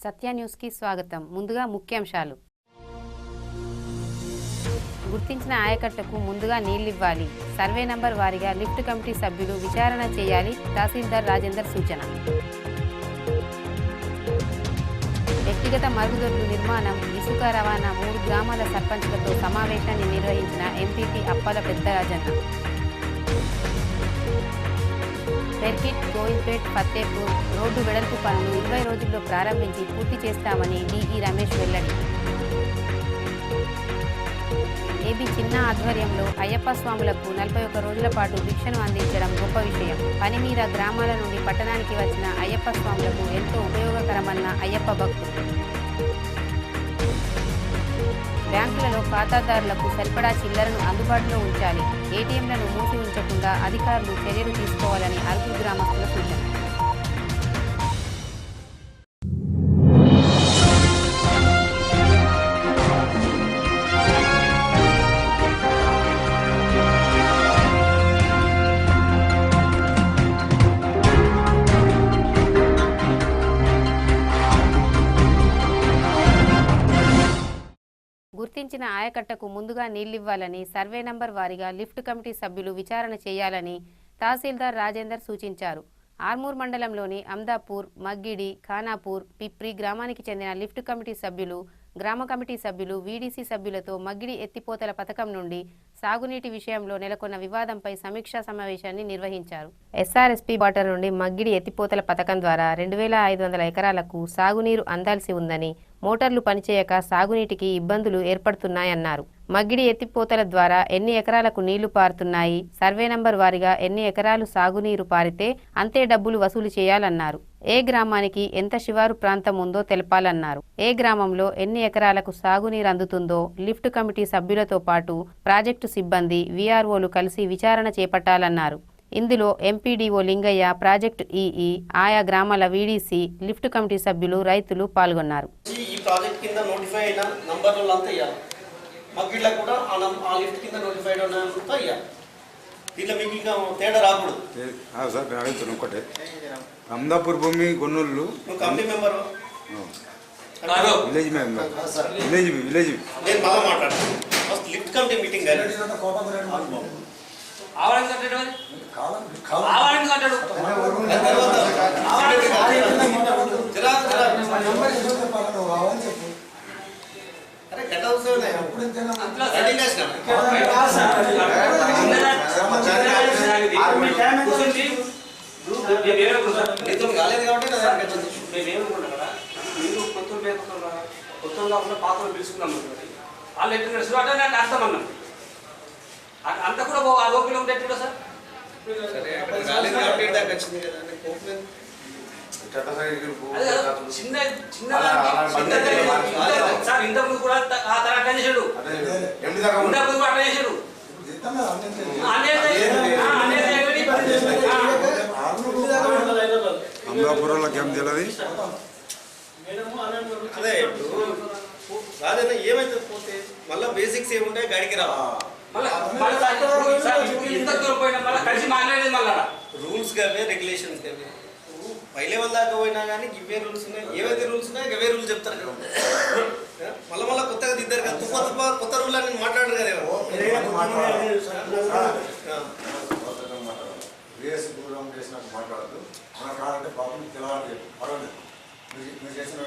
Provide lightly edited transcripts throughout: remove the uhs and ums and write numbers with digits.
సత్య news కి స్వాగతం. ముందుగా ముఖ్యాంశాలు. గుర్తించిన ఆయకట్టకు ముందుగా నీళ్లివ్వాలి. సర్వే నంబర్ వారీగా లిఫ్ట్ కమిటీ సభ్యులు విచారణ చేయాలి. తహసీల్దార్ రాజేందర్ సూచన. వ్యక్తిగత మరుగుదొడ్లు నిర్మాణం, ఇసుక రవాణా 3 గ్రామాల సర్పంచ్లతో సమావేశాన్ని నిర్వహించిన ఎంపీపీ అప్పల పెద్దరాజన్న. పెర్కిట్, గోయిల్పేట్, ఫత్తేపూర్ రోడ్డు వెడల్పు పనులు 20 రోజుల్లో ప్రారంభించి పూర్తి చేస్తామని డిఈ రమేష్ వెల్లడి. ఏబీ చిన్న ఆధ్వర్యంలో అయ్యప్ప స్వాములకు 41 రోజుల పాటు భిక్షను అందించడం గొప్ప విషయం. పని మీద గ్రామాల నుండి పట్టణానికి వచ్చిన అయ్యప్ప స్వాములకు ఎంతో ఉపయోగకరమన్న అయ్యప్ప భక్తులు. బ్యాంకులలో ఖాతాదారులకు సరిపడా చిల్లరను అందుబాటులో ఉంచాలి. ఏటీఎంలను మూసి ఉంచకుండా అధికారులు చర్యలు తీసుకోవాలని అరకు గ్రామస్తుల సూచన. గుర్తించిన ఆయకట్టకు ముందుగా నీళ్లివ్వాలని, సర్వే నంబర్ వారీగా లిఫ్ట్ కమిటీ సభ్యులు విచారణ చేయాలని తహసీల్దార్ రాజేందర్ సూచించారు. ఆర్మూర్ మండలంలోని అమ్దాపూర్, మగ్గిడి, ఖానాపూర్, పిప్రి గ్రామానికి చెందిన లిఫ్ట్ కమిటీ సభ్యులు, గ్రామ కమిటీ సభ్యులు, వీడీసీ సభ్యులతో మగ్గిడి ఎత్తిపోతల పథకం నుండి సాగునీటి విషయంలో నెలకొన్న వివాదంపై సమీక్షా సమావేశాన్ని నిర్వహించారు. ఎస్ఆర్ఎస్పీ వాటర్ నుండి మగ్గిడి ఎత్తిపోతల పథకం ద్వారా 2500 ఎకరాలకు సాగునీరు అందాల్సి ఉందని, మోటార్లు పనిచేయక సాగునీటికి ఇబ్బందులు ఏర్పడుతున్నాయన్నారు. మగ్గిడి ఎత్తిపోతల ద్వారా ఎన్ని ఎకరాలకు నీళ్లు పారుతున్నాయి, సర్వే నంబర్ వారీగా ఎన్ని ఎకరాలు సాగునీరు పారితే అంతే డబ్బులు వసూలు చేయాలన్నారు. ఏ గ్రామానికి ఎంత శివారు ప్రాంతం ఉందో తెలపాలన్నారు. ఏ గ్రామంలో ఎన్ని ఎకరాలకు సాగునీరు అందుతుందో లిఫ్ట్ కమిటీ సభ్యులతో పాటు ప్రాజెక్టు సిబ్బంది, వీఆర్ఓలు కలిసి విచారణ చేపట్టాలన్నారు. ఇందులో ఎంపీడీఓ లింగయ్య, ప్రాజెక్టు ఈఈ, ఆయా గ్రామాల వీడీసీ, లిఫ్ట్ కమిటీ సభ్యులు, రైతులు పాల్గొన్నారు. ఈ ప్రాజెక్ట్ కింద నోటిఫై అయిన నంబర్లు అంతా ఇవ్వాలి. మగ్గిళ్ళకు కూడా ఆ లిఫ్ట్ కింద నోటిఫైడ్ అంతా ఇవ్వాలి. దీంట్లో మీకు ఇంకా తేడా రాకూడదు. సార్ నేను అడుగుతున్నాను ఒకటే, అమ్దాపూర్ భూమి గొన్నూళ్ళు committee member, village member, village నేను బాగా మాట్లాడతాను. ఫస్ట్ లిఫ్ట్ కమిటీ మీటింగ్ కాలేదు కాబట్టి మీరు కొత్త పాత్రలు పిలుచుకున్నాం. వాళ్ళు ఎట్లా అంటే నాకు అర్థమన్నాం. అంత కూడా ఆ ఓపిక ఉంటే ఎట్లా సార్? చిన్న చిన్న సార్ ఇంతకుముందు కూడా అట్లా చేశాడు, ఇంతకుముందు అట్లా చేశాడు. అమలాపురంలోకి ఏం తెలియదు. అదే ఇప్పుడు రాదైనా ఏమైతే పోతే మళ్ళీ బేసిక్స్ ఏముంటాయి గాడికి రావా. Rules కావే, regulations కావే. పైలే వాళ్ళ దాకా పోయినా కానీ ఇవే రూల్స్ ఉన్నాయి. ఏవైతే రూల్స్ ఉన్నాయో అవే రూల్స్ చెప్తారు కదా. మళ్ళీ కొత్తగా దిద్దారు కదా, కొత్త రూల్ అని మాట్లాడరు కదా. మాట్లాడద్దు. మన కాదంటే పాపం తెలవాలంటే పర్వాలేదు, మీరు చేసిన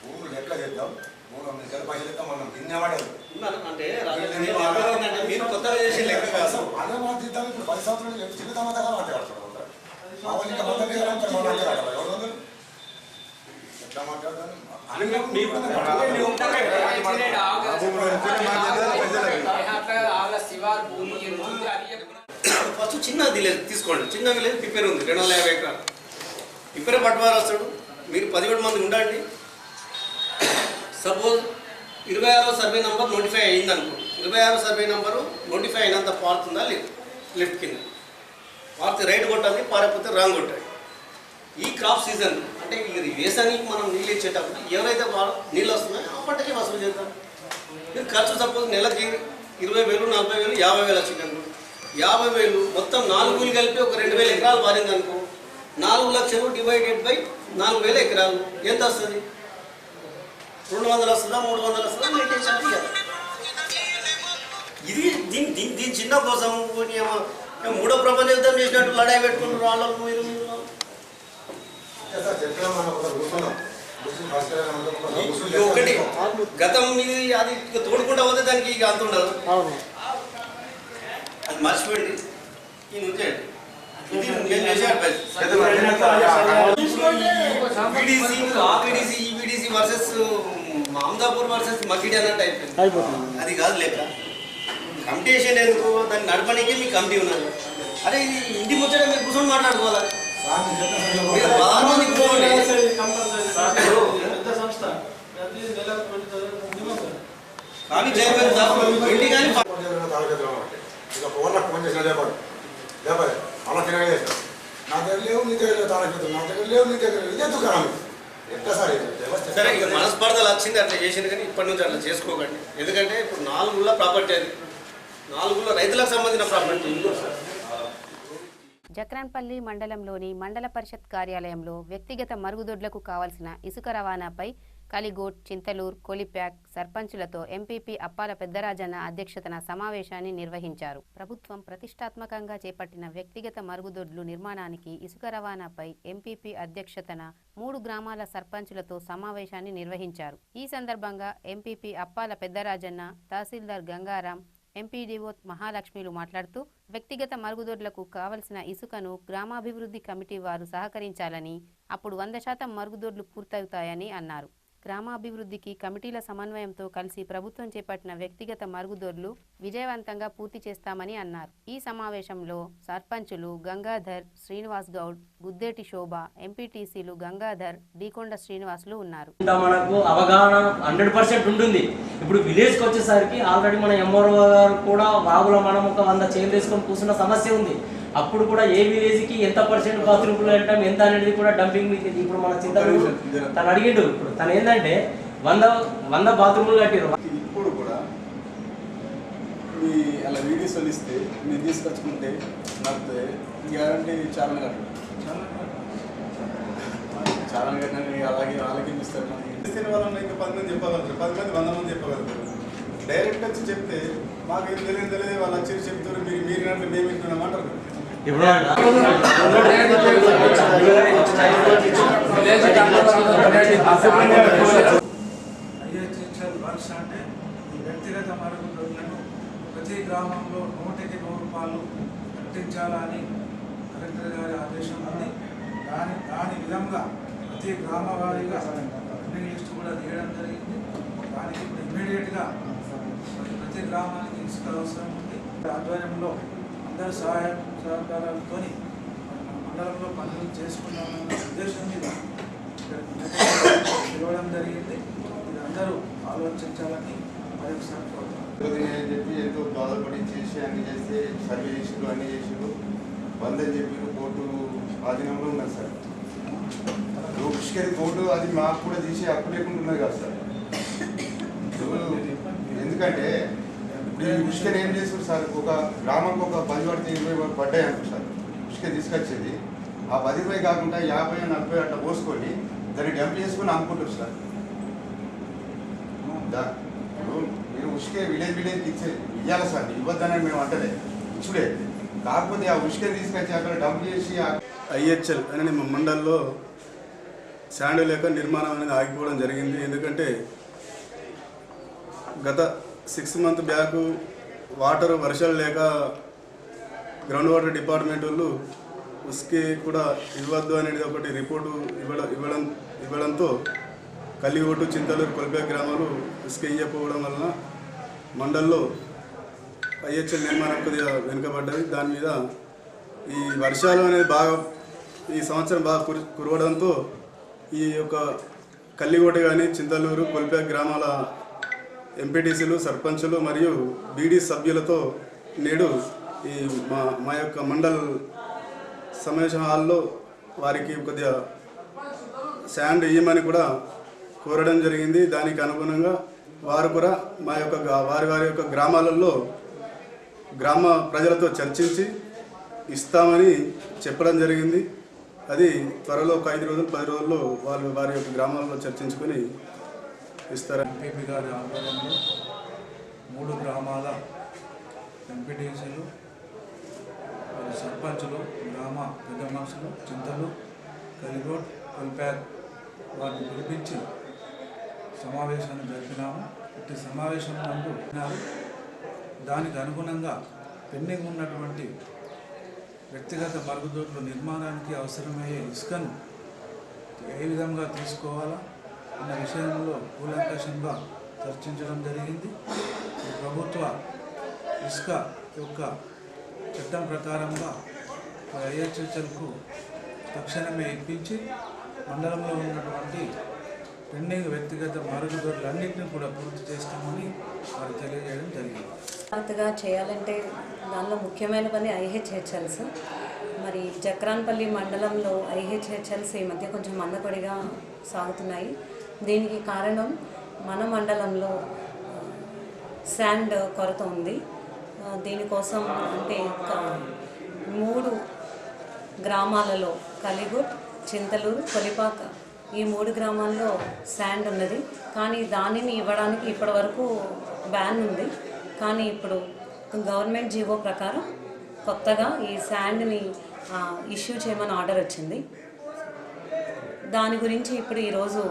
భూములు లెక్క చేద్దాం, పైసలు ఇద్దాం. మనం తినేవాడే అంటే మీరు కొత్తగా చేసే లెక్క కాదు. అదే మనం తీద్దాం. ఇప్పుడు 10 సంవత్సరాలు చిన్న తమతగా మాట్లాడతారు. ఎట్లా మాట్లాడతాను ఫస్ట్ చిన్న విలేజ్ తీసుకోండి. చిన్న విలేజ్ ప్రిపేర్ ఉంది, 250 ఎకరాలు. ఇప్పుడే పట్టువారు వస్తాడు. మీరు 17 మంది ఉండండి. సపోజ్ 26వ సర్వే నెంబర్ నోటిఫై అయింది అనుకో. 26వ సర్వే నెంబరు నోటిఫై అయినంత పారుతుందా లేదు, లెఫ్ట్ కింద పారితే రైట్ కొట్టాలి, పారిపోతే రాంగ్ కొట్టాలి. ఈ క్రాప్ సీజన్ అంటే ఇది వేసానికి మనం నీళ్ళు ఇచ్చేటప్పుడు ఎవరైతే నీళ్ళు వస్తున్నాయో ఆ పంటకి వసూలు చేద్దాం. మీరు ఖర్చు సపోజ్ నెలకి 20,000, 40,000, 50,000 వచ్చింది అనుకో. 50,000 మొత్తం 4 కలిపి ఒక 2,000 ఎకరాలు మారింది అనుకో. 4 లక్షలు డివైడెడ్ బై 4,000 ఎకరాలు ఎంత వస్తుంది? 200 వస్తుందా, 300 వస్తుందా? మెయింటైన్ చేయాలి కదా. ఇది దీని చిన్న కోసం మూడో ప్రపంచ యుద్ధం చేసినట్టు లడాయి పెట్టుకుంటారు వాళ్ళు. మీరు ఒకటి గతం ఇది అది తోడుకుంటా పోతే దానికి ఇక అంత ఉండదు. అది మర్చిపోయింది. ఈ నుంచేయండి ఈబీడీసీ వర్సెస్ అహ్మదాపూర్ వర్సెస్ మకిడి అన్నట్టు అయిపోయింది. అది కాదు లెక్క. కమిటేషన్ ఎందుకు? దాన్ని నడపడానికి మీ కమిటీ ఉన్నది. అదే ఇది ఇంటి ముచ్చట మీరు కూర్చొని మాట్లాడుకోవాలి. కానీ చైర్మన్ సార్ కానీ ఫోన్ చేసిన లేపాడు అలా తిరగలేదు. నా దగ్గర లేవు, నీ దగ్గర లేవు, తాళం నా దగ్గర లేవు, నీ దగ్గర ఇదే దుకాణం. ఎట్లా సార్ సరే ఇక మనస్పర్ధలు వచ్చింది అట్లా చేసింది, కానీ ఇప్పటి నుంచి అట్లా చేసుకోకండి. ఎందుకంటే ఇప్పుడు 4 ప్రాపర్టీ, అది 4 రైతులకు సంబంధించిన ప్రాపర్టీ. జక్రాన్పల్లి మండలంలోని మండల పరిషత్ కార్యాలయంలో వ్యక్తిగత మరుగుదొడ్లకు కావాల్సిన ఇసుక రవాణాపై కలిగోట్, చింతలూరు, కొలిప్యాక్ సర్పంచులతో ఎంపీపీ అప్పాల పెద్దరాజన్న అధ్యక్షతన సమావేశాన్ని నిర్వహించారు. ప్రభుత్వం ప్రతిష్టాత్మకంగా చేపట్టిన వ్యక్తిగత మరుగుదొడ్లు నిర్మాణానికి ఇసుక రవాణాపై ఎంపీపీ అధ్యక్షతన 3 గ్రామాల సర్పంచులతో సమావేశాన్ని నిర్వహించారు. ఈ సందర్భంగా ఎంపీపీ అప్పాల పెద్దరాజన్న, తహసీల్దార్ గంగారాం, ఎంపీడీఓ మహాలక్ష్మిలు మాట్లాడుతూ వ్యక్తిగత మరుగుదొడ్లకు కావలసిన ఇసుకను గ్రామాభివృద్ధి కమిటీ వారు సహకరించాలని, అప్పుడు 100% మరుగుదొడ్లు పూర్తవుతాయని అన్నారు. గ్రామాభివృద్ధికి కమిటీల సమన్వయంతో కలిసి ప్రభుత్వం చేపట్టిన వ్యక్తిగత మరుగుదొడ్లు విజయవంతంగా పూర్తి చేస్తామని అన్నారు. ఈ సమావేశంలో సర్పంచులు గంగాధర్, శ్రీనివాస్ గౌడ్, గుద్దేటి శోభ, ఎంపీటీసీలు గంగాధర్, డీకొండ శ్రీనివాసులు ఉన్నారు. మనకు అవగాహన 100% ఉంటుంది. ఇప్పుడు విలేజ్కి వచ్చేసరికి ఆల్రెడీ మన ఎంఆర్ఓ గారు కూడా వాగులో మనం ఒక 100 చైర్లు వేసుకొని కూర్చున్న సమస్య ఉంది. అప్పుడు కూడా ఏ విలేజ్కి ఎంత % బాత్రూమ్లు అంటాం ఎంత అనేది కూడా డంపింగ్ మీకు ఇప్పుడు మన చింతలు తను అడిగిండు. ఇప్పుడు తను ఏంటంటే 100 బాత్రూమ్లు కట్టారు. ఇప్పుడు కూడా మీ అలా వీడియోస్ ఇస్తే మీరు తీసుకొచ్చుకుంటే నాకు గ్యారంటీ చాలా కట్టడం చాలా కట్టిన అలాగే వాళ్ళకి ఇస్తారు. మనకి వాళ్ళని ఇంకా 10 మంది చెప్పగలుగుతారు, 10 మంది 100 మంది చెప్పగలుగుతారు. డైరెక్ట్ వచ్చి చెప్తే మాకేం తెలియదు వాళ్ళు వచ్చి చెప్తారు, మీరు మేము ఇంటున్నామంటారు. వర్క్స్ అంటే వ్యక్తిగత మరుగుదొడ్లను ప్రతి గ్రామంలో 100కి 100 రూపాయలు కట్టించాలని కలెక్టర్ గారి ఆదేశం ఉంది. దాని విధంగా ప్రతి గ్రామ వారీగా రన్నింగ్ లిస్ట్ కూడా తీయడం జరిగింది. దానికి ఇప్పుడు ఇమ్మీడియట్గా ప్రతి గ్రామానికి ఇసుక అవసరం ఉంది. ఆధ్వర్యంలో అందరి సహకారాలతో మండలంలో పనులు చేసుకున్నామన్న ఉద్దేశం మీద ఇవ్వడం జరిగింది. ఇది అందరూ ఆలోచించాలని మరొకసారి కోరుతున్నాను. చెప్పి ఎంతో బాధపడి చేసి అన్ని చేస్తే సర్వే చేసారు, అన్ని చేసారు, బందని చెప్పి కోర్టు ఆధీనంలో ఉన్నారు సార్. పుష్కరి కోర్టు అది మాకు కూడా తీసి హక్కు లేకుండా ఉన్నది కదా సార్. ఎందుకంటే ఇప్పుడు ఈ పుష్కర్ ఏం చేస్తారు సార్, ఒక గ్రామంకి ఒక 10 పడితే 20 పడ్డాయి అనుకో సార్. పుష్కర్ తీసుకొచ్చేది ఆ 10 రూపాయలు కాకుండా 50, 40 అట్లా పోసుకొని దాన్ని డంప్ చేసుకొని అమ్ముకుంటారు సార్. మీరు ఉష్కే విలేజ్కి ఇవ్వాలి సార్, ఇవ్వద్దని మేము అంటలే, ఇచ్చుడే. కాకపోతే ఆ ఉష్కే తీసుకొచ్చి అక్కడ డంప్ చేసి ఐహెచ్ఎల్ అనే మా మండల్లో శాండ్ లేక నిర్మాణం అనేది ఆగిపోవడం జరిగింది. ఎందుకంటే గత 6 మంత్ బ్యాక్ వర్షాలు లేక గ్రౌండ్ వాటర్ డిపార్ట్మెంట్ వాళ్ళు ఉస్కే కూడా ఇవ్వద్దు అనేది ఒకటి రిపోర్టు ఇవ్వడంతో కలిగోటు, చింతలూరు, కొలిపే గ్రామాలు ఉస్కే ఇవ్వకపోవడం వలన మండల్లో ఐహెచ్ఎల్ నిర్మాణం కొద్దిగా వెనుకబడ్డది. దాని మీద ఈ వర్షాలు అనేది ఈ సంవత్సరం బాగా కురవడంతో ఈ యొక్క కల్లిగోట కానీ చింతలూరు, కొలిపే గ్రామాల ఎంపీటీసీలు, సర్పంచులు మరియు బీడీ సభ్యులతో నేడు ఈ మా యొక్క మండల్ సమావేశ హాల్లో వారికి కొద్దిగా శాండ్ ఇవ్వమని కూడా కోరడం జరిగింది. దానికి అనుగుణంగా వారు కూడా వారి యొక్క గ్రామాలలో గ్రామ ప్రజలతో చర్చించి ఇస్తామని చెప్పడం జరిగింది. అది త్వరలో ఒక 5 రోజులు 10 రోజుల్లో వాళ్ళు వారి యొక్క గ్రామాల్లో చర్చించుకొని ఇస్తారు. ఎంపీపీ గారి ఆధ్వర్యంలో 3 గ్రామాల ఎంపీటీసీలు, సర్పంచులు, గ్రామ పెద్ద మనుషులు, చింతలు, కలిగోడ్, కొల్పేర్ వారిని పిలిపించి సమావేశాన్ని జరిపినాము. ఇట్టి సమావేశం నందు దానికి అనుగుణంగా పెండింగ్ ఉన్నటువంటి వ్యక్తిగత మరుగుదొడ్ల నిర్మాణానికి అవసరమయ్యే ఇసుకను ఏ విధంగా తీసుకోవాలా అన్న విషయంలో కూలంకషంగా చర్చించడం జరిగింది. ప్రభుత్వ ఇసుక యొక్క చట్టం ప్రకారంగా ఐహెచ్హెచ్ఎల్కు తక్షణమే ఇప్పించి మండలంలో ఉన్నటువంటి పెండింగ్ వ్యక్తిగత మరుగుదొడ్లన్నింటినీ కూడా పూర్తి చేస్తామని వారు తెలియజేయడం జరిగింది. అంతగా చేయాలంటే దానిలో ముఖ్యమైన పని ఐహెచ్హెచ్ఎల్స్. మరి జక్రాన్పల్లి మండలంలో ఐహెచ్హెచ్ఎల్స్ ఈ మధ్య కొంచెం మందపడిగా సాగుతున్నాయి. దీనికి కారణం మన మండలంలో శాండ్ కొరత ఉంది. దీనికోసం అంటే 3 గ్రామాలలో కలిగుట్, చింతలూరు, కొలిపాక ఈ 3 గ్రామాల్లో శాండ్ ఉన్నది. కానీ దానిని ఇవ్వడానికి ఇప్పటి వరకు బ్యాన్ ఉంది. కానీ ఇప్పుడు గవర్నమెంట్ జీవో ప్రకారం కొత్తగా ఈ శాండ్ని ఇష్యూ చేయమని ఆర్డర్ వచ్చింది. దాని గురించి ఇప్పుడు ఈరోజు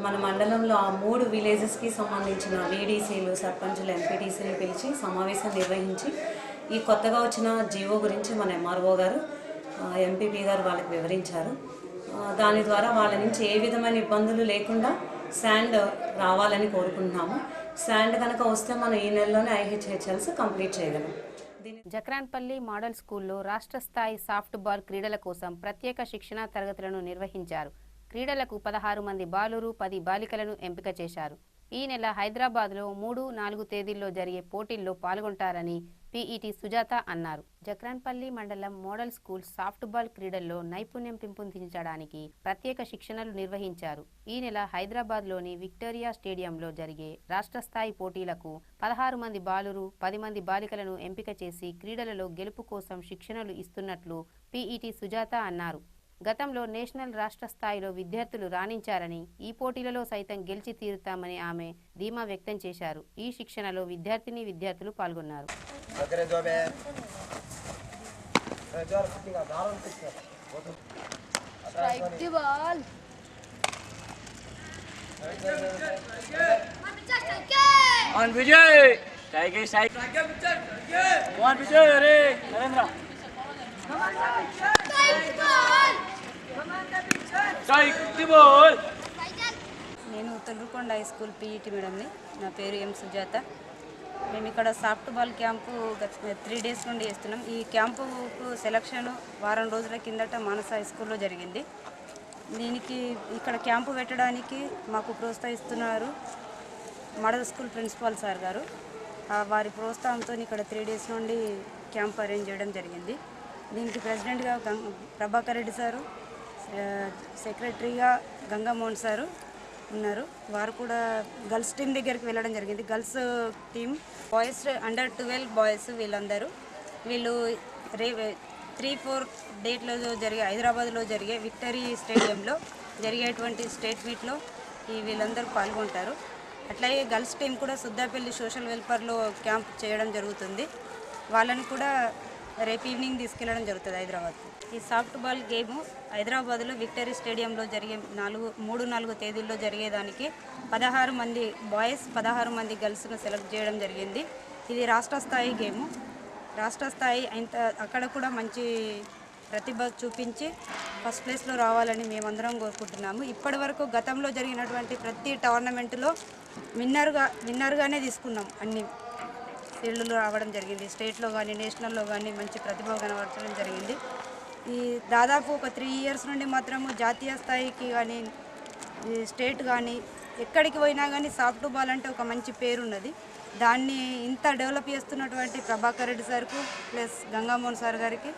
మన మండలంలో ఆ 3 విలేజెస్కి సంబంధించిన వీడీసీలు, సర్పంచులు, ఎంపీటీసీలు పిలిచి సమావేశం నిర్వహించి ఈ కొత్తగా వచ్చిన జీవో గురించి మన ఎంఆర్ఓ గారు, ఎంపీపీ గారు వాళ్ళకి వివరించారు. దాని ద్వారా వాళ్ళ నుంచి ఏ విధమైన ఇబ్బందులు లేకుండా శాండ్ రావాలని కోరుకుంటున్నాము. శాండ్ కనుక వస్తే మనం ఈ నెలలోనే ఐహెచ్హెచ్ఎల్స్ కంప్లీట్ చేయగలం. జక్రాన్పల్లి మోడల్ స్కూల్లో రాష్ట్ర స్థాయి సాఫ్ట్ బాల్ క్రీడల కోసం ప్రత్యేక శిక్షణా తరగతులను నిర్వహించారు. క్రీడలకు 16 మంది బాలురు, 10 బాలికలను ఎంపిక చేశారు. ఈ నెల హైదరాబాద్లో 3, 4 తేదీల్లో జరిగే పోటీల్లో పాల్గొంటారని పీఈటీ సుజాత అన్నారు. జక్రాన్పల్లి మండలం మోడల్ స్కూల్ సాఫ్ట్ బాల్ క్రీడల్లో నైపుణ్యం పెంపొందించడానికి ప్రత్యేక శిక్షణలు నిర్వహించారు. ఈ నెల హైదరాబాద్లోని విక్టోరియా స్టేడియంలో జరిగే రాష్ట్ర స్థాయి పోటీలకు 16 మంది బాలురు, 10 మంది బాలికలను ఎంపిక చేసి క్రీడలలో గెలుపు కోసం శిక్షణలు ఇస్తున్నట్లు పీఈటీ సుజాత అన్నారు. గతంలో నేషనల్ రాష్ట్ర స్థాయిలో విద్యార్థులు రాణించారని ఈ పోటీలలో సైతం గెలిచి తీరుతామని ఆమె ధీమా వ్యక్తం చేశారు. ఈ శిక్షణలో విద్యార్థులు పాల్గొన్నారు. నేను తొర్రుకొండ హై స్కూల్ పీఈటీ మేడంని. నా పేరు ఎం సుజాత. మేము ఇక్కడ సాఫ్ట్ బాల్ క్యాంపు 3 డేస్ నుండి చేస్తున్నాం. ఈ క్యాంపుకు సెలక్షన్ వారం రోజుల కిందట మానస హై స్కూల్లో జరిగింది. దీనికి ఇక్కడ క్యాంపు పెట్టడానికి మాకు ప్రోత్సహిస్తున్నారు మోడల్ స్కూల్ ప్రిన్సిపాల్ సార్ గారు. వారి ప్రోత్సాహంతో ఇక్కడ 3 డేస్ నుండి క్యాంప్ అరేంజ్ చేయడం జరిగింది. దీనికి ప్రెసిడెంట్గా ప్రభాకర్ రెడ్డి సారు, సెక్రటరీగా గంగామోహన్ సారు ఉన్నారు. వారు కూడా గర్ల్స్ టీం దగ్గరికి వెళ్ళడం జరిగింది. Girls team, boys under 12 boys వీళ్ళు 3-4 డేట్లో జరిగే హైదరాబాద్లో జరిగే విక్టరీ స్టేడియంలో జరిగేటువంటి స్టేట్ మీట్లో వీళ్ళందరూ పాల్గొంటారు. అట్లాగే గర్ల్స్ టీం కూడా సుద్దాపల్లి సోషల్ వెల్ఫేర్లో క్యాంప్ చేయడం జరుగుతుంది. వాళ్ళని కూడా రేపు ఈవినింగ్ తీసుకెళ్లడం జరుగుతుంది హైదరాబాద్. ఈ సాఫ్ట్ బాల్ గేమ్ హైదరాబాద్లో విక్టరీ స్టేడియంలో జరిగే 3-4 తేదీల్లో జరిగేదానికి 16 మంది బాయ్స్, 16 మంది గర్ల్స్ను సెలెక్ట్ చేయడం జరిగింది. ఇది రాష్ట్ర స్థాయి గేము. రాష్ట్ర స్థాయి అక్కడ కూడా మంచి ప్రతిభ చూపించి ఫస్ట్ ప్లేస్లో రావాలని మేమందరం కోరుకుంటున్నాము. ఇప్పటి వరకు గతంలో జరిగినటువంటి ప్రతి టోర్నమెంట్లో విన్నర్గానే తీసుకున్నాం. అన్ని ఫీల్డ్లో రావడం జరిగింది. స్టేట్లో కానీ నేషనల్లో కానీ మంచి ప్రతిభ కనబరచడం జరిగింది. ఈ దాదాపు ఒక 3 ఇయర్స్ నుండి మాత్రము జాతీయ స్థాయికి కానీ స్టేట్ కానీ ఎక్కడికి పోయినా కానీ సాఫ్ట్ బాల్ అంటే ఒక మంచి పేరున్నది. దాన్ని ఇంత డెవలప్ చేస్తున్నటువంటి ప్రభాకర్ రెడ్డి సార్కు ప్లస్ గంగామోహన్ సార్ గారికి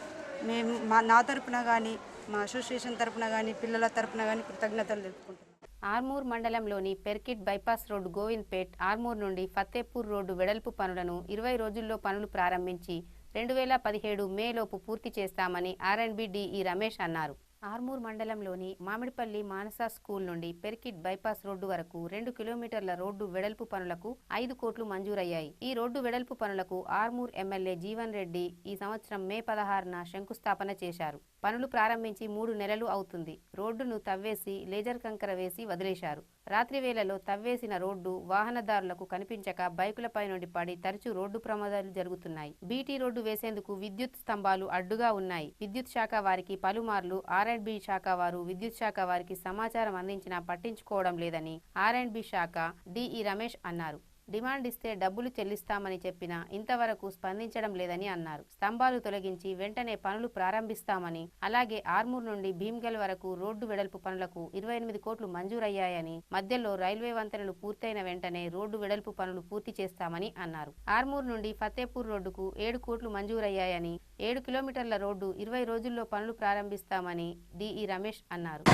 మేము నా తరపున కానీ మా అసోసియేషన్ తరపున కానీ పిల్లల తరపున కానీ కృతజ్ఞతలు తెలుపుకుంటున్నాం. ఆర్మూర్ మండలంలోని పెర్కిట్ బైపాస్ రోడ్డు గోవింద్పేట్, ఆర్మూర్ నుండి ఫతేపూర్ రోడ్డు వెడల్పు పనులను 20 రోజుల్లో పనులు ప్రారంభించి 2017 మేలోపు పూర్తి చేస్తామని ఆర్ఎండ్బి డిఈ రమేష్ అన్నారు. ఆర్మూర్ మండలంలోని మామిడిపల్లి మానస స్కూల్ నుండి పెర్కిట్ బైపాస్ రోడ్డు వరకు 2 కిలోమీటర్ల రోడ్డు వెడల్పు పనులకు 5 కోట్లు మంజూరయ్యాయి. ఈ రోడ్డు వెడల్పు పనులకు ఆర్మూర్ ఎమ్మెల్యే జీవన్ రెడ్డి ఈ సంవత్సరం మే 16న శంకుస్థాపన చేశారు. పనులు ప్రారంభించి 3 నెలలు అవుతుంది. రోడ్డును తవ్వేసి లేజర్ కంకర వేసి వదిలేశారు. రాత్రి వేళలో తవ్వేసిన రోడ్డు వాహనదారులకు కనిపించక బైకులపై నుండి పడి తరచూ రోడ్డు ప్రమాదాలు జరుగుతున్నాయి. బీటీ రోడ్డు వేసేందుకు విద్యుత్ స్తంభాలు అడ్డుగా ఉన్నాయి. విద్యుత్ శాఖ వారికి పలుమార్లు R&B శాఖ వారు విద్యుత్ శాఖ వారికి సమాచారం అందించినా పట్టించుకోవడం లేదని R&B శాఖ DE రమేష్ అన్నారు. డిమాండ్ ఇస్తే డబ్బులు చెల్లిస్తామని చెప్పినా ఇంతవరకు స్పందించడం లేదని అన్నారు. స్తంభాలు తొలగించి వెంటనే పనులు ప్రారంభిస్తామని, అలాగే ఆర్మూర్ నుండి భీమ్గల్ వరకు రోడ్డు వెడల్పు పనులకు 28 కోట్లు మంజూరయ్యాయని, మధ్యలో రైల్వే వంతెనలు పూర్తయిన వెంటనే రోడ్డు వెడల్పు పనులు పూర్తి చేస్తామని అన్నారు. ఆర్మూర్ నుండి ఫతేపూర్ రోడ్డుకు 7 కోట్లు మంజూరయ్యాయని, 7 కిలోమీటర్ల రోడ్డు 20 రోజుల్లో పనులు ప్రారంభిస్తామని DE రమేష్ అన్నారు.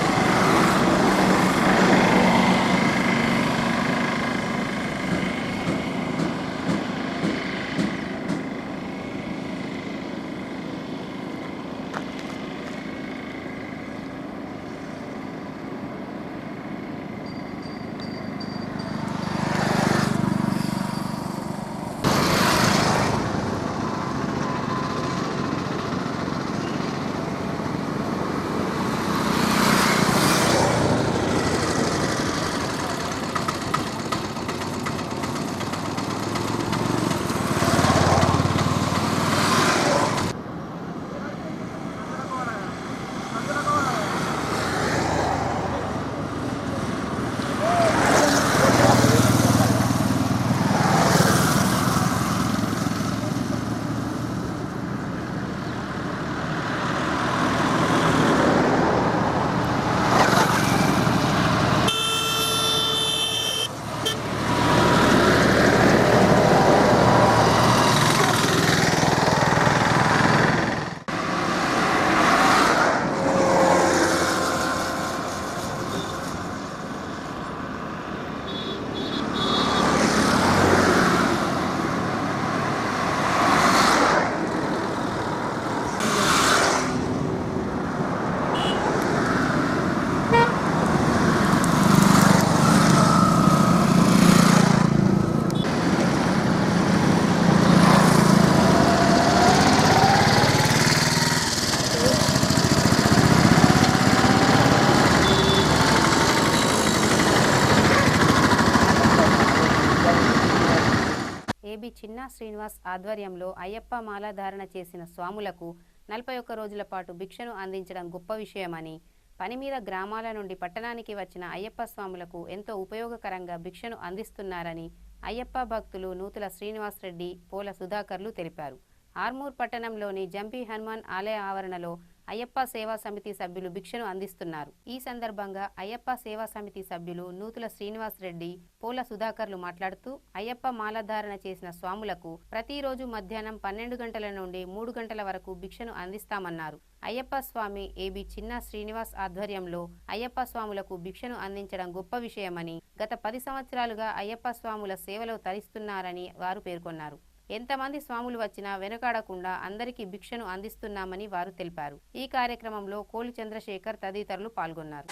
చిన్న శ్రీనివాస్ ఆధ్వర్యంలో అయ్యప్ప మాల ధారణ చేసిన స్వాములకు 41 రోజుల పాటు భిక్షను అందించడం గొప్ప విషయమని, పని మీద గ్రామాల నుండి పట్టణానికి వచ్చిన అయ్యప్ప స్వాములకు ఎంతో ఉపయోగకరంగా భిక్షను అందిస్తున్నారని అయ్యప్ప భక్తులు నూతుల శ్రీనివాస్ రెడ్డి, పోల సుధాకర్లు తెలిపారు. ఆర్మూర్ పట్టణంలోని జంపి హనుమాన్ ఆలయ ఆవరణలో అయ్యప్ప సేవా సమితి సభ్యులు భిక్షను అందిస్తున్నారు. ఈ సందర్భంగా అయ్యప్ప సేవా సమితి సభ్యులు నూతుల శ్రీనివాస్ రెడ్డి, పోల సుధాకర్లు మాట్లాడుతూ అయ్యప్ప మాలధారణ చేసిన స్వాములకు ప్రతిరోజు మధ్యాహ్నం 12 గంటల నుండి 3 గంటల వరకు భిక్షను అందిస్తామన్నారు. అయ్యప్ప స్వామి ఏబి చిన్న శ్రీనివాస్ ఆధ్వర్యంలో అయ్యప్ప స్వాములకు భిక్షను అందించడం గొప్ప విషయమని, గత 10 సంవత్సరాలుగా అయ్యప్ప స్వాముల సేవలో తరిస్తున్నారని వారు పేర్కొన్నారు. ఎంతమంది స్వాములు వచ్చినా వెనుకాడకుండా అందరికీ భిక్షను అందిస్తున్నామని వారు తెలిపారు. ఈ కార్యక్రమంలో కోలి చంద్రశేఖర్ తదితరులు పాల్గొన్నారు.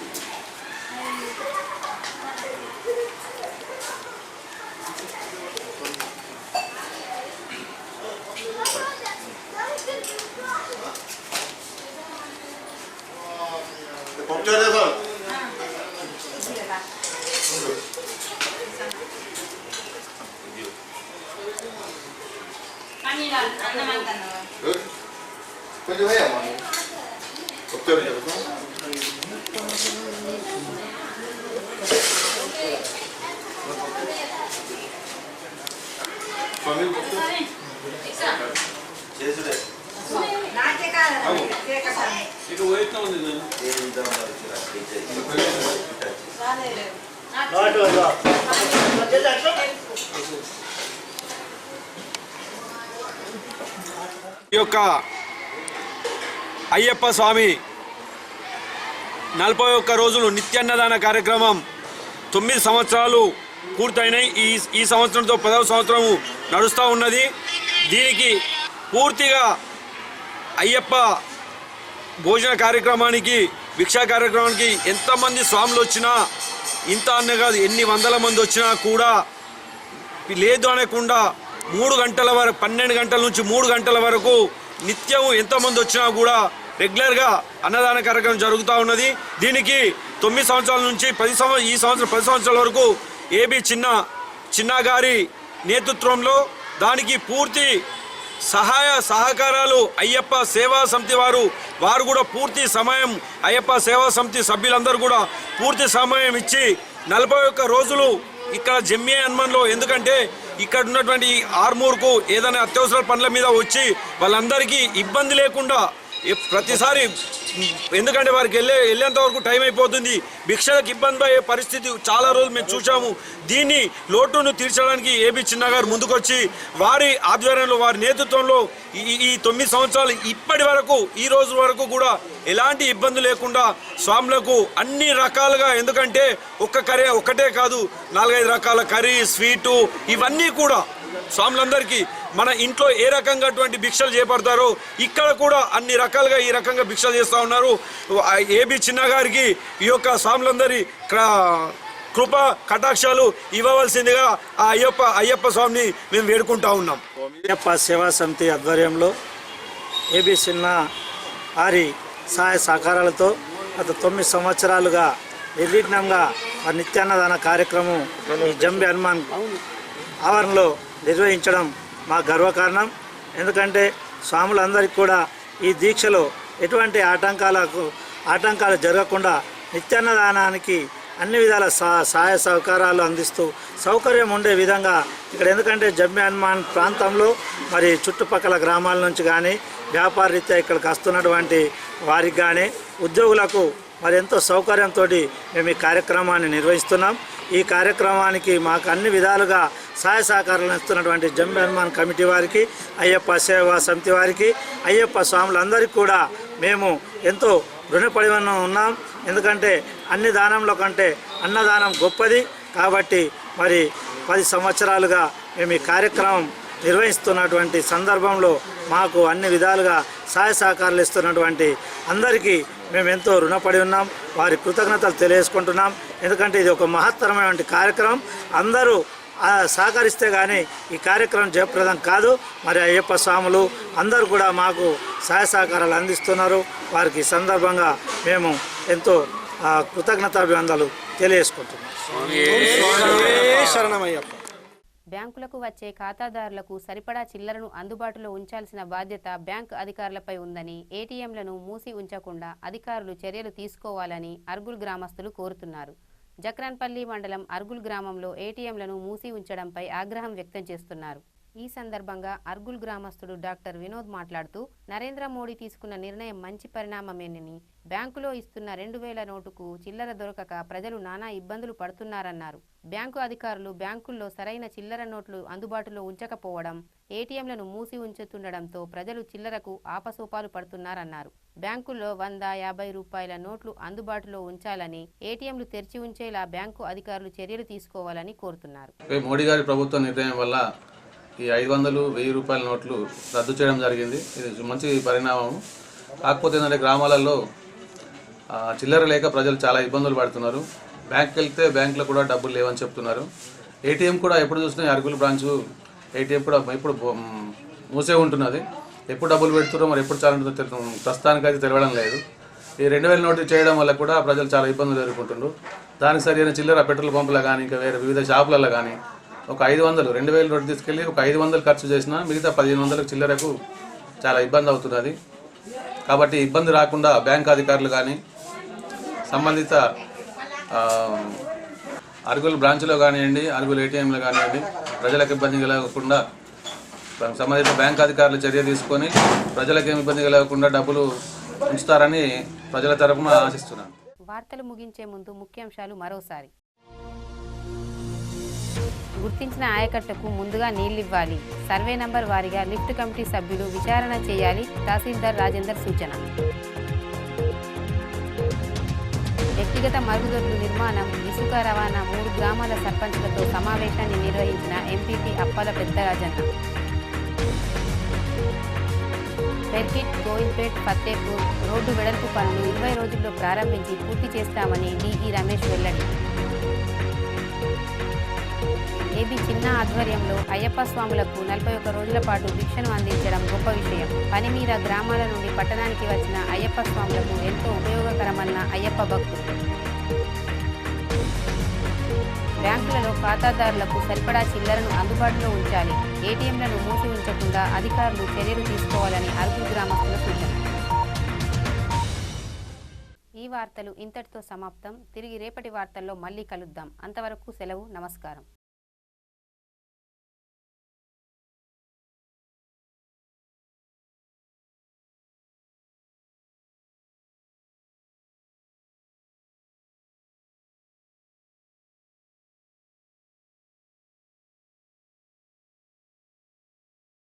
కొంచెం వేయమ్మా ఒకసారి చేసుడే ఇక పోయిస్తా ఉంది ఈ యొక్క అయ్యప్ప స్వామి 41 రోజులు నిత్యాన్నదాన కార్యక్రమం 9 సంవత్సరాలు పూర్తయినాయి. ఈ సంవత్సరంతో 10వ సంవత్సరం నడుస్తూ ఉన్నది. దీనికి పూర్తిగా అయ్యప్ప భోజన కార్యక్రమానికి భిక్షా కార్యక్రమానికి ఎంతమంది స్వాములు వచ్చినా ఇంత అనే కాదు ఎన్ని వందల మంది వచ్చినా కూడా లేదు అనకుండా 3 గంటల వరకు 12 గంటల నుంచి 3 గంటల వరకు నిత్యం ఎంతమంది వచ్చినా కూడా రెగ్యులర్గా అన్నదాన కార్యక్రమం జరుగుతూ ఉన్నది. దీనికి 9 సంవత్సరాల నుంచి ఈ సంవత్సరం 10 సంవత్సరాల వరకు ఏబి చిన్న గారి నేతృత్వంలో దానికి పూర్తి సహకారాలు అయ్యప్ప సేవా సమితి వారు కూడా పూర్తి సమయం అయ్యప్ప సేవా సమితి సభ్యులందరూ కూడా పూర్తి సమయం ఇచ్చి 41 రోజులు ఇక్కడ జమ్మి హనుమాన్లో, ఎందుకంటే ఇక్కడ ఉన్నటువంటి ఆర్మూర్కు ఏదైనా అత్యవసర పనుల మీద వచ్చి వాళ్ళందరికీ ఇబ్బంది లేకుండా ప్రతిసారి, ఎందుకంటే వారికి వెళ్ళేంత వరకు టైం అయిపోతుంది, భిక్షలకు ఇబ్బంది అయ్యే పరిస్థితి చాలా రోజులు మేము చూసాము. దీన్ని లోటును తీర్చడానికి ఏబి చిన్న గారు ముందుకొచ్చి వారి ఆధ్వర్యంలో వారి నేతృత్వంలో ఈ 9 సంవత్సరాలు ఇప్పటి వరకు ఈ రోజు వరకు కూడా ఎలాంటి ఇబ్బంది లేకుండా స్వాములకు అన్ని రకాలుగా, ఎందుకంటే ఒక్కటే కాదు 4-5 రకాల కర్రీ, స్వీటు ఇవన్నీ కూడా స్వాములందరికీ మన ఇంట్లో ఏ రకంగా అటువంటి భిక్షలు చేపడతారో ఇక్కడ కూడా అన్ని రకాలుగా ఈ రకంగా భిక్షలు చేస్తూ ఉన్నారు. ఏబి చిన్న గారికి ఈ యొక్క స్వాములందరి కృప కటాక్షాలు ఇవ్వవలసిందిగా ఆ అయ్యప్ప స్వామిని మేము వేడుకుంటా ఉన్నాం. అయ్యప్ప సేవా సమితి ఆధ్వర్యంలో ఏబి చిన్న వారి సహాయ సహకారాలతో గత 9 సంవత్సరాలుగా నిర్విఘ్నంగా నిత్యాన్నదాన కార్యక్రమం ఈ జంబి హనుమాన్ ఆవరణలో నిర్వహించడం మా గర్వకారణం. ఎందుకంటే స్వాములందరికీ కూడా ఈ దీక్షలో ఎటువంటి ఆటంకాలు జరగకుండా నిత్యాన్నదానానికి అన్ని విధాల సహాయ సహకారాలు అందిస్తూ సౌకర్యం ఉండే విధంగా ఇక్కడ, ఎందుకంటే జమ్మి హనుమాన్ ప్రాంతంలో మరి చుట్టుపక్కల గ్రామాల నుంచి కానీ వ్యాపార రీత్యా ఇక్కడికి వస్తున్నటువంటి వారికి కానీ ఉద్యోగులకు మరి ఎంతో సౌకర్యంతో మేము ఈ కార్యక్రమాన్ని నిర్వహిస్తున్నాం. ఈ కార్యక్రమానికి మాకు అన్ని విధాలుగా సహాయ సహకారాలు ఇస్తున్నటువంటి జంబి హనుమాన్ కమిటీ వారికి, అయ్యప్ప సేవా సమితి వారికి, అయ్యప్ప స్వాములందరికీ కూడా మేము ఎంతో రుణపడి ఉన్నాం. ఎందుకంటే అన్ని దానంలో కంటే అన్నదానం గొప్పది కాబట్టి మరి 10 సంవత్సరాలుగా మేము ఈ కార్యక్రమం నిర్వహిస్తున్నటువంటి సందర్భంలో మాకు అన్ని విధాలుగా సహాయ సహకారాలు ఇస్తున్నటువంటి అందరికీ మేము ఎంతో రుణపడి ఉన్నాం. వారి కృతజ్ఞతలు తెలియజేసుకుంటున్నాం. ఎందుకంటే ఇది ఒక మహత్తరమైనటువంటి కార్యక్రమం. అందరూ సహకరిస్తే కానీ ఈ కార్యక్రమం జయప్రదం కాదు. మరి అయ్యప్ప స్వాములు అందరూ కూడా మాకు సహాయ సహకారాలు అందిస్తున్నారు. వారికి ఈ సందర్భంగా మేము ఎంతో కృతజ్ఞతాభివందనలు తెలియజేసుకుంటున్నాం. బ్యాంకులకు వచ్చే ఖాతాదారులకు సరిపడా చిల్లరను అందుబాటులో ఉంచాల్సిన బాధ్యత బ్యాంకు అధికారులపై ఉందని, ఏటీఎంలను మూసి ఉంచకుండా అధికారులు చర్యలు తీసుకోవాలని అర్గుల్ గ్రామస్తులు కోరుతున్నారు. జక్రాన్పల్లి మండలం అర్గుల్ గ్రామంలో ఏటీఎంలను మూసి ఉంచడంపై ఆగ్రహం వ్యక్తం చేస్తున్నారు. ఈ సందర్భంగా అర్గుల్ గ్రామస్తుడు డాక్టర్ వినోద్ మాట్లాడుతూ, నరేంద్ర మోడీ తీసుకున్న నిర్ణయం మంచి పరిణామమేనని, బ్యాంకులో ఇస్తున్న 2000 నోటుకు చిల్లర దొరకక ప్రజలు నానా ఇబ్బందులు పడుతున్నారన్నారు. బ్యాంకు అధికారులు బ్యాంకుల్లో సరైన చిల్లర నోట్లు అందుబాటులో ఉంచకపోవడం, ఏటీఎంలను మూసి ఉంచుతుండడంతో ప్రజలు చిల్లరకు ఆపసోపాలు పడుతున్నారన్నారు. బ్యాంకుల్లో 100-50 రూపాయల నోట్లు అందుబాటులో ఉంచాలని, ఏటీఎంలు తెరిచి ఉంచేలా బ్యాంకు అధికారులు చర్యలు తీసుకోవాలని కోరుతున్నారు. మోడీ గారి ప్రభుత్వ నిర్ణయం వల్ల ఈ 500-1000 రూపాయల నోట్లు రద్దు చేయడం జరిగింది. ఇది మంచి పరిణామం. కాకపోతే ఏంటంటే గ్రామాలలో చిల్లర లేక ప్రజలు చాలా ఇబ్బందులు పడుతున్నారు. బ్యాంక్కి వెళ్తే బ్యాంకులో కూడా డబ్బులు లేవని చెప్తున్నారు. ఏటీఎం కూడా ఎప్పుడు చూసినా అర్గుల్ బ్రాంచ్ ఏటీఎం కూడా ఇప్పుడు మూసే ఉంటున్నది. ఎప్పుడు డబ్బులు పెడుతున్నారో మరి ఎప్పుడు చాలా ప్రస్తుతానికైతే తెలియడం లేదు. ఈ 2000 నోట్లు చేయడం వల్ల కూడా ప్రజలు చాలా ఇబ్బందులు ఎదుర్కొంటున్నారు. దానికి సరైన చిల్లర పెట్రోల్ పంపులో కానీ ఇంకా వేరే వివిధ షాపులలో కానీ ఒక 500 2000 నోటు తీసుకెళ్ళి ఒక 500 ఖర్చు చేసినా మిగతా 1500 చిల్లరకు చాలా ఇబ్బంది అవుతున్నది. కాబట్టి ఇబ్బంది రాకుండా బ్యాంక్ అధికారులు కానీ సంబంధిత అర్గుల్ బ్రాంచ్లో కానివ్వండి, అర్గుల్ ఏటీఎంలో కానివ్వండి, ప్రజలకు ఇబ్బంది కలగకుండా సంబంధిత బ్యాంక్ అధికారులు చర్య తీసుకొని ప్రజలకు ఏమి ఇబ్బంది కలగకుండా డబ్బులు ఉంచుతారని ప్రజల తరఫున ఆశిస్తున్నాను. వార్తలు ముగించే ముందు ముఖ్యాంశాలు మరోసారి. గుర్తించిన ఆయకట్టకు ముందుగా నీళ్లివ్వాలి. సర్వే నంబర్ వారీగా లిఫ్ట్ కమిటీ సభ్యులు విచారణ చేయాలి. తహసీల్దార్ రాజేందర్ సూచన. వ్యక్తిగత మరుగుదొడ్లు నిర్మాణం, ఇసుక రవాణా 3 గ్రామాల సర్పంచ్లతో సమావేశాన్ని నిర్వహించిన ఎంపీపీ అప్పల పెద్దరాజన్న. పెర్కిట్, గోయిల్పేట్, ఫత్తేపూర్ రోడ్డు వెడల్పు పనులు 20 రోజుల్లో ప్రారంభించి పూర్తి చేస్తామని డిఈ రమేష్ వెల్లడి. ఏబీ చిన్న ఆధ్వర్యంలో అయ్యప్ప స్వాములకు 41 రోజుల పాటు భిక్షను అందించడం గొప్ప విషయం. పని మీద గ్రామాల నుండి పట్టణానికి వచ్చిన అయ్యప్ప స్వాములకు ఎంతో ఉపయోగకరమన్న అయ్యప్ప భక్తులు. బ్యాంకులలో ఖాతాదారులకు సరిపడా చిల్లరను అందుబాటులో ఉంచాలి. ఏటీఎంలను మూసి ఉంచకుండా అధికారులు చర్యలు తీసుకోవాలని అరకు గ్రామస్తుల సూచన. ఈ వార్తలు ఇంతటితో సమాప్తం. తిరిగి రేపటి వార్తల్లో మళ్ళీ కలుద్దాం. అంతవరకు సెలవు. నమస్కారం.